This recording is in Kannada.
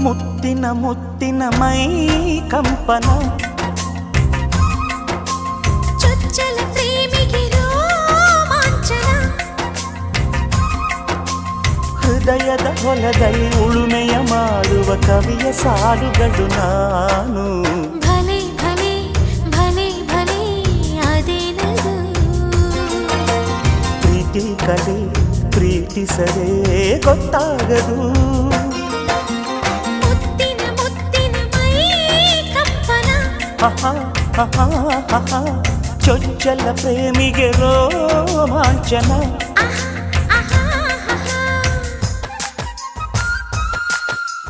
ಮುತ್ತಿನ ಮುತ್ತಿನ ಮೈ ಕಂಪನ ಚೊಚ್ಚಲ ಪ್ರೇಮಿಗೆ ರೋಮಾಂಚನ ಹೃದಯದ ಹೊಲದಲ್ಲಿ ಉಳುಮೆಯ ಮಾಡುವ ಕವಿಯ ಸಾಲುಗಳು ನಾನು ಭಲೆ ಭಲೆ ಭಲೆ ಭಲೆ ಅದೇನದು ಪ್ರೀತಿ ಕಲೆ ಪ್ರೀತಿಸದೆ ಗೊತ್ತಾಗದು ಮುತ್ತಿನ ಮುತ್ತಿನ ಮೈ ಕಂಪನ ಚೊಚ್ಚಲ ಪ್ರೇಮಿಗೆ ರೋಮಾಂಚನ ಆಹಾ